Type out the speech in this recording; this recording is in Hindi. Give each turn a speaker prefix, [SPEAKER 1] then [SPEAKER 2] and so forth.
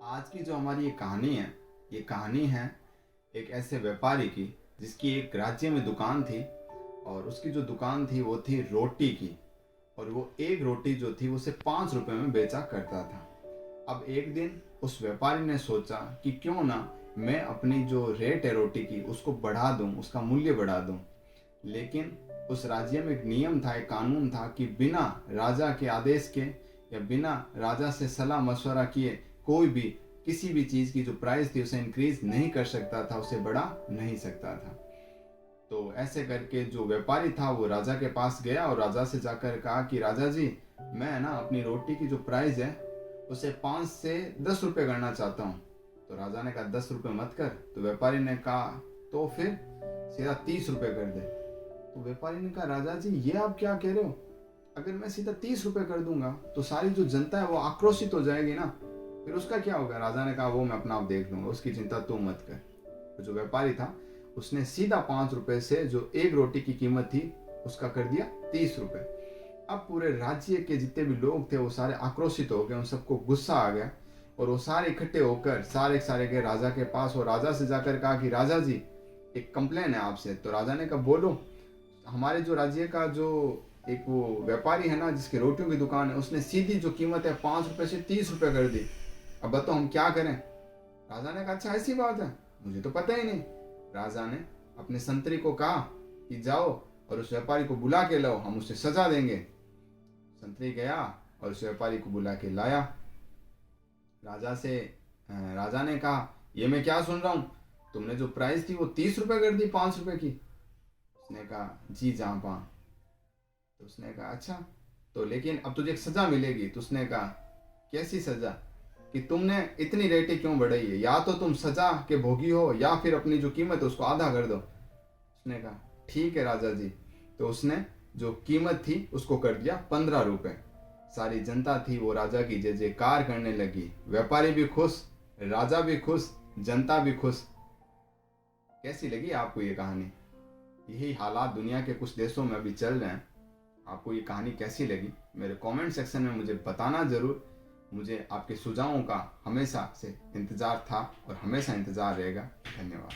[SPEAKER 1] आज की जो हमारी ये कहानी है एक ऐसे व्यापारी की जिसकी एक राज्य में दुकान थी। और उसकी जो दुकान थी वो थी रोटी की। और वो एक रोटी जो थी उसे 5 रुपए में बेचा करता था। अब एक दिन उस व्यापारी ने सोचा कि क्यों ना मैं अपनी जो रेट है रोटी की उसको बढ़ा दूं, उसका मूल्य बढ़ा दूं। लेकिन उस राज्य में एक नियम था, एक कानून था कि बिना राजा के आदेश के या बिना राजा से सलाह मशवरा किए कोई भी किसी भी चीज की जो प्राइस थी उसे इंक्रीज नहीं कर सकता था, उसे बढ़ा नहीं सकता था। तो ऐसे करके जो व्यापारी था वो राजा के पास गया और राजा से जाकर कहा कि राजा जी, मैं ना अपनी रोटी की जो प्राइस है उसे 5 से 10 रुपए करना चाहता हूँ। तो राजा ने कहा 10 रुपए मत कर। तो व्यापारी ने कहा तो फिर सीधा 30 रुपए कर दे। तो व्यापारी ने कहा राजा जी, ये आप क्या कह रहे हो? अगर मैं सीधा 30 रुपए कर दूंगा तो सारी जो जनता है वो आक्रोशित हो जाएगी ना, फिर उसका क्या होगा? राजा ने कहा वो मैं अपना आप देख लूंगा, उसकी चिंता तू मत कर। तो जो व्यापारी था उसने सीधा 5 रुपए से जो एक रोटी की कीमत थी उसका कर दिया 30 रुपए। अब पूरे राज्य के जितने भी लोग थे वो सारे आक्रोशित हो गए, उन सबको गुस्सा आ गया। और वो सारे इकट्ठे होकर सारे गए राजा के पास और राजा से जाकर कहा कि राजा जी, एक कंप्लेन है आपसे। तो राजा ने कहा बोलो। हमारे जो राज्य का जो एक वो व्यापारी है ना जिसकी रोटियों की दुकान है, उसने सीधी जो कीमत है 5 रुपए से 30 रुपए कर दी। अब बताओ हम क्या करें? राजा ने कहा अच्छा ऐसी बात है, मुझे तो पता ही नहीं। राजा ने अपने संतरी को कहा कि जाओ और उस व्यापारी को बुला के लाओ, हम उसे सजा देंगे। संतरी गया और उस व्यापारी को बुला के लाया। राजा ने कहा ये मैं क्या सुन रहा हूँ, तुमने जो प्राइस थी वो 30 रुपए कर दी 5 रुपए की। उसने कहा जी जांपा। तो उसने कहा अच्छा, तो लेकिन अब तुझे एक सजा मिलेगी। तो उसने कहा कैसी सजा? कि तुमने इतनी रेटें क्यों बढ़ाई है, या तो तुम सजा के भोगी हो या फिर अपनी जो कीमत है उसको आधा कर दो। उसने कहा ठीक है राजा जी। तो उसने जो कीमत थी उसको कर दिया 15 रुपए। सारी जनता थी वो राजा की जय जयकार करने लगी। व्यापारी भी खुश, राजा भी खुश, जनता भी खुश। कैसी लगी आपको ये कहानी? यही हालात दुनिया के कुछ देशों में अभी चल रहे हैं। आपको ये कहानी कैसी लगी मेरे कमेंट सेक्शन में मुझे बताना ज़रूर। मुझे आपके सुझावों का हमेशा से इंतज़ार था और हमेशा इंतज़ार रहेगा। धन्यवाद।